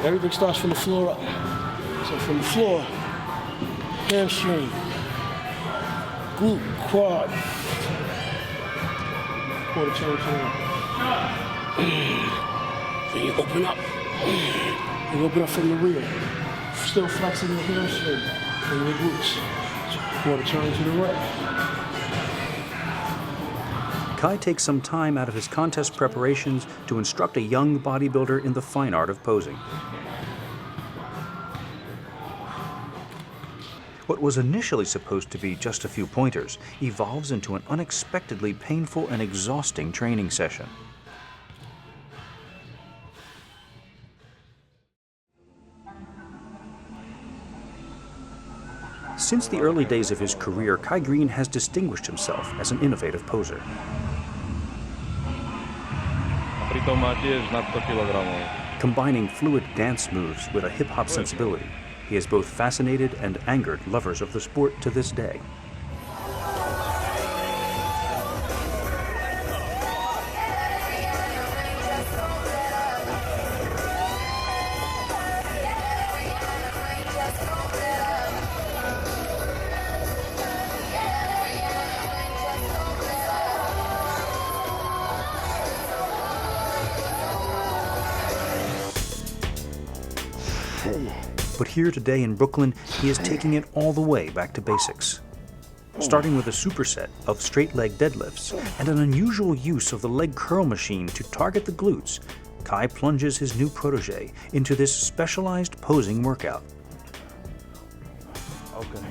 Everything starts from the floor up. So from the floor, hamstring, glute, quad. Quarter turn to the right. Then you open up. You open up from the rear. Still flexing your hamstring and your glutes. Quarter turn to the right. Kai takes some time out of his contest preparations to instruct a young bodybuilder in the fine art of posing. What was initially supposed to be just a few pointers evolves into an unexpectedly painful and exhausting training session. Since the early days of his career, Greene has distinguished himself as an innovative poser. Combining fluid dance moves with a hip-hop sensibility, he has both fascinated and angered lovers of the sport to this day. But here today in Brooklyn, he is taking it all the way back to basics. Starting with a superset of straight leg deadlifts and an unusual use of the leg curl machine to target the glutes, Kai plunges his new protege into this specialized posing workout. Okay.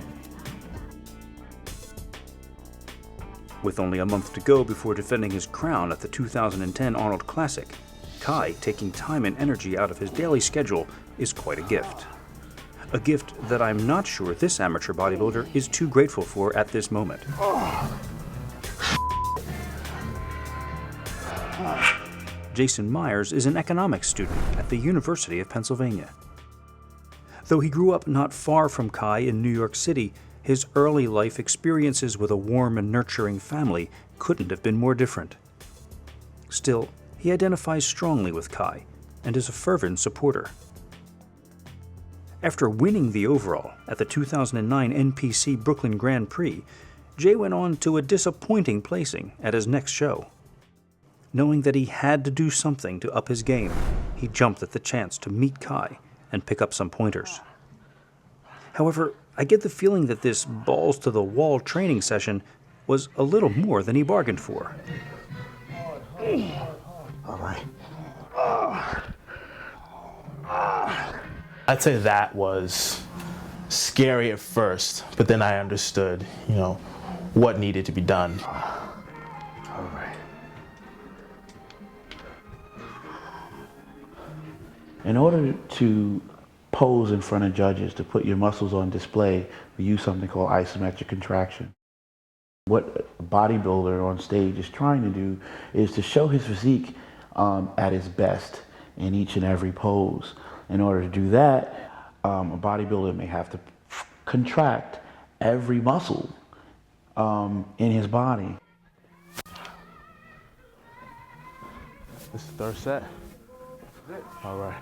With only a month to go before defending his crown at the 2010 Arnold Classic, Kai taking time and energy out of his daily schedule is quite a gift. A gift that I'm not sure this amateur bodybuilder is too grateful for at this moment. Jason Myers is an economics student at the University of Pennsylvania. Though he grew up not far from Kai in New York City, his early life experiences with a warm and nurturing family couldn't have been more different. Still, he identifies strongly with Kai and is a fervent supporter. After winning the overall at the 2009 NPC Brooklyn Grand Prix, Jay went on to a disappointing placing at his next show. Knowing that he had to do something to up his game, he jumped at the chance to meet Kai and pick up some pointers. However, I get the feeling that this balls-to-the-wall training session was a little more than he bargained for. All right. I'd say that was scary at first, but then I understood, what needed to be done. All right. In order to pose in front of judges, to put your muscles on display, we use something called isometric contraction. What a bodybuilder on stage is trying to do is to show his physique at his best in each and every pose. In order to do that, a bodybuilder may have to contract every muscle in his body. This is the third set. All right.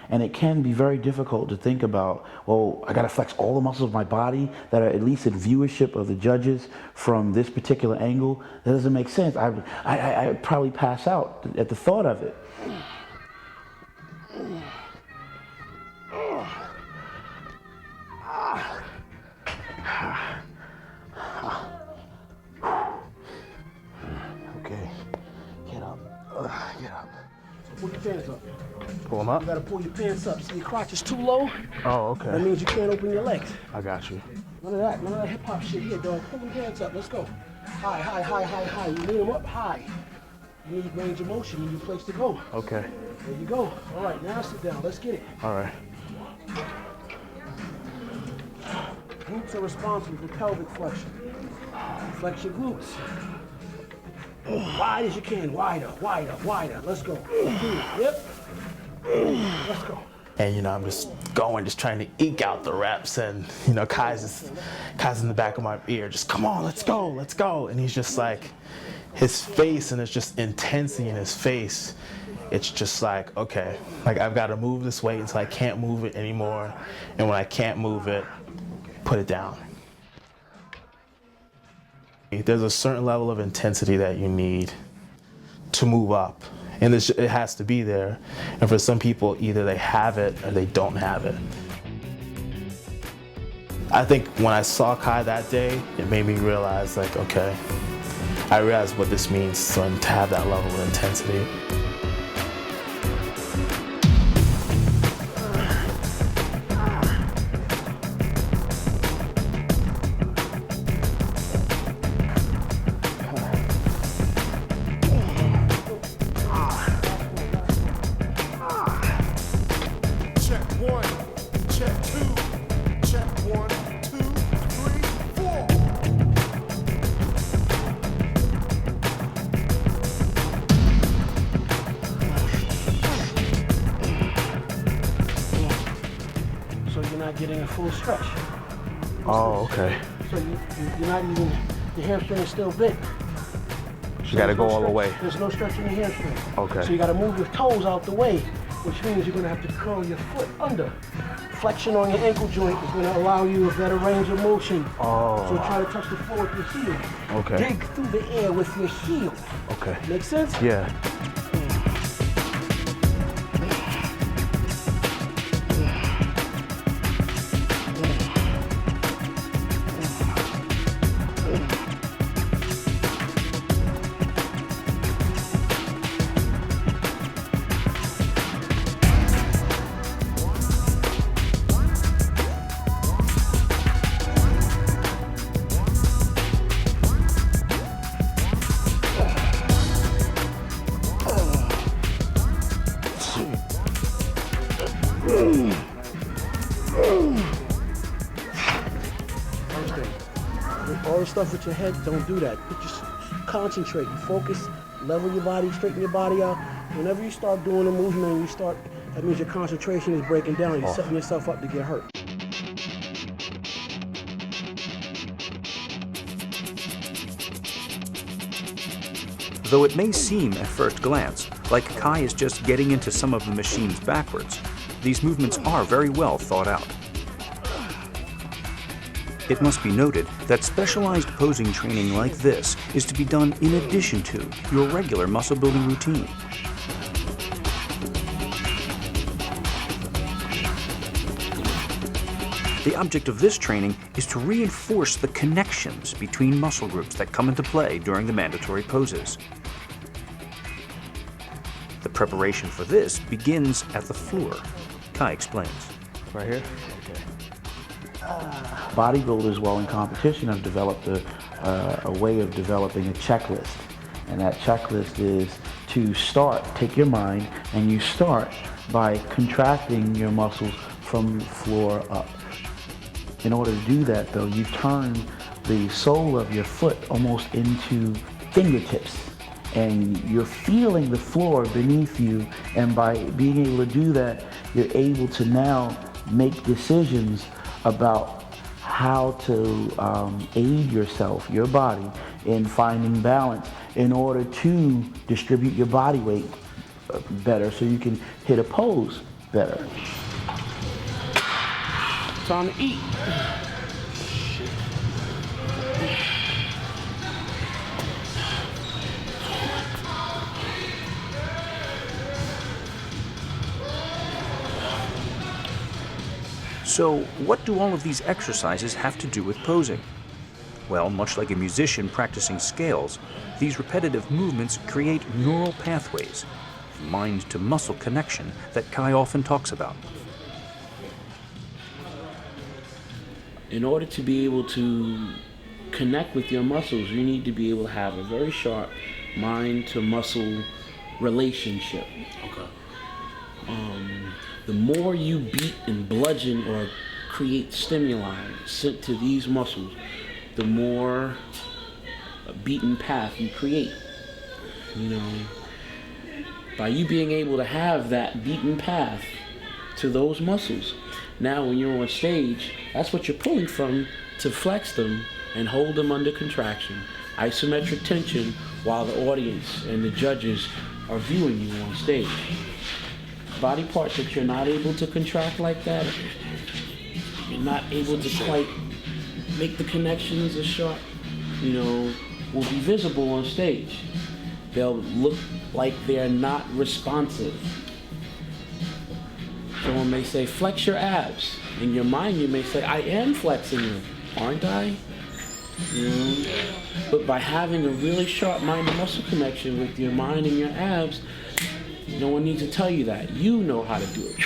And it can be very difficult to think about, well, I gotta flex all the muscles of my body that are at least in viewership of the judges from this particular angle. That doesn't make sense. I'd probably pass out at the thought of it. Okay. Get up. Get up. Pull your pants up. Pull them up? You gotta pull your pants up. See, your crotch is too low. Oh, okay. That means you can't open your legs. I got you. None of that hip hop shit here, dog. Pull your pants up. Let's go. High, high, high, high, high. You lean them up high. You need range of motion. You need a place to go. Okay. There you go. All right, now sit down. Let's get it. All right. Glutes are responsible for pelvic flexion. Flex your glutes. Wide as you can. Wider, wider, wider. Let's go. Yep. Let's go. And I'm just trying to eke out the reps, and Kai's in the back of my ear, just come on, let's go, and he's just like, his face, and it's just intensity in his face, it's just like, okay, like I've got to move this weight until I can't move it anymore. And when I can't move it, put it down. There's a certain level of intensity that you need to move up. And it has to be there. And for some people, either they have it or they don't have it. I think when I saw Kai that day, it made me realize, like, okay, I realized what this means to have that level of intensity. Getting a full stretch. Oh, okay. So you're not even, your hamstring is still big. You gotta go all the way. There's no stretch in your hamstring. Okay. So you gotta move your toes out the way, which means you're gonna have to curl your foot under. Flexion on your ankle joint is gonna allow you a better range of motion. Oh. So try to touch the floor with your heel. Okay. Dig through the air with your heel. Okay. Make sense? Yeah. All the stuff with your head, don't do that. Just concentrate, focus, level your body, straighten your body out. Whenever you start doing a movement, that means your concentration is breaking down. You're setting yourself up to get hurt. Though it may seem at first glance like Kai is just getting into some of the machines backwards, these movements are very well thought out. It must be noted that specialized posing training like this is to be done in addition to your regular muscle building routine. The object of this training is to reinforce the connections between muscle groups that come into play during the mandatory poses. The preparation for this begins at the floor. Kai explains. Right here? Bodybuilders, while in competition, have developed a way of developing a checklist. And that checklist is to take your mind, and you start by contracting your muscles from the floor up. In order to do that, though, you turn the sole of your foot almost into fingertips. And you're feeling the floor beneath you, and by being able to do that, you're able to now make decisions about how to aid yourself, your body, in finding balance in order to distribute your body weight better so you can hit a pose better. Time to eat. So, what do all of these exercises have to do with posing? Well, much like a musician practicing scales, these repetitive movements create neural pathways, mind-to-muscle connection that Kai often talks about. In order to be able to connect with your muscles, you need to be able to have a very sharp mind-to-muscle relationship. Okay. The more you beat and bludgeon or create stimuli sent to these muscles, the more beaten path you create. You know, by you being able to have that beaten path to those muscles, now when you're on stage, that's what you're pulling from to flex them and hold them under contraction, isometric tension, while the audience and the judges are viewing you on stage. Body parts that you're not able to contract like that, you're not able to quite make the connections as sharp, will be visible on stage. They'll look like they're not responsive. Someone may say, flex your abs. In your mind, you may say, I am flexing them, aren't I? But by having a really sharp mind-to-muscle connection with your mind and your abs, no one needs to tell you that. You know how to do it.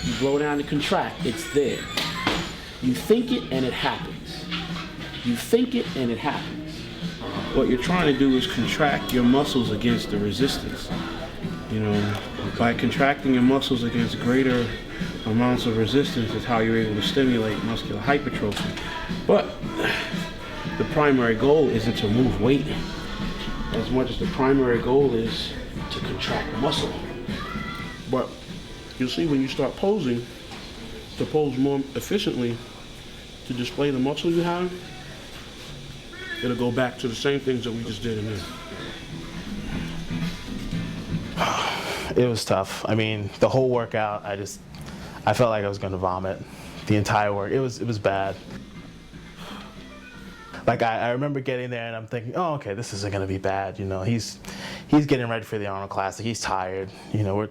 You blow down and contract, it's there. You think it and it happens. You think it and it happens. What you're trying to do is contract your muscles against the resistance. By contracting your muscles against greater amounts of resistance is how you're able to stimulate muscular hypertrophy. But the primary goal isn't to move weight as much as the primary goal is to contract muscle. But you'll see when you start posing, to pose more efficiently, to display the muscle you have, it'll go back to the same things that we just did in there. It was tough. I mean, the whole workout, I felt like I was going to vomit. The entire work, it was bad. Like I remember getting there and I'm thinking, oh, okay, this isn't going to be bad. He's getting ready for the Arnold Classic. He's tired.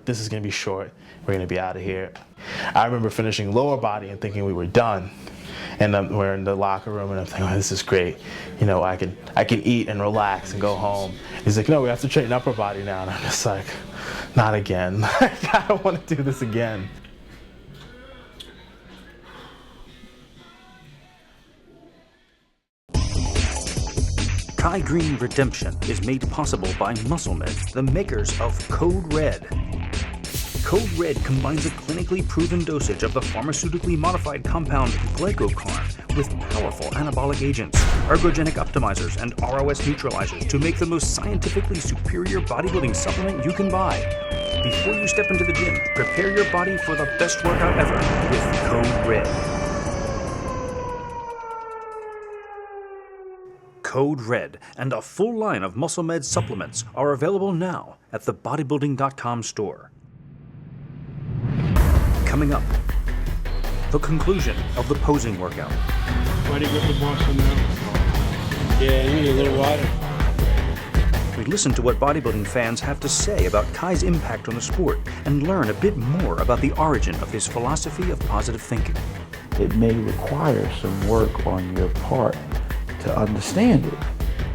This is going to be short. We're going to be out of here. I remember finishing lower body and thinking we were done. And we're in the locker room and I'm thinking, oh, this is great. I can eat and relax and go home. He's like, no, we have to train upper body now. And I'm just like, not again. I don't want to do this again. Kai Greene Redemption is made possible by MuscleMed, the makers of Code Red. Code Red combines a clinically proven dosage of the pharmaceutically modified compound glycocorn with powerful anabolic agents, ergogenic optimizers, and ROS neutralizers to make the most scientifically superior bodybuilding supplement you can buy. Before you step into the gym, prepare your body for the best workout ever with Code Red. Code Red and a full line of MuscleMed supplements are available now at the bodybuilding.com store. Coming up, the conclusion of the posing workout. Ready to grip the muscle now? Yeah, you need a little water. We listen to what bodybuilding fans have to say about Kai's impact on the sport and learn a bit more about the origin of his philosophy of positive thinking. It may require some work on your part to understand it.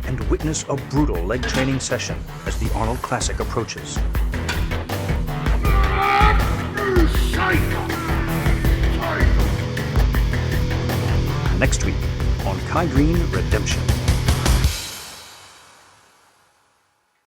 And witness a brutal leg training session as the Arnold Classic approaches. Next week on Kai Greene Redemption.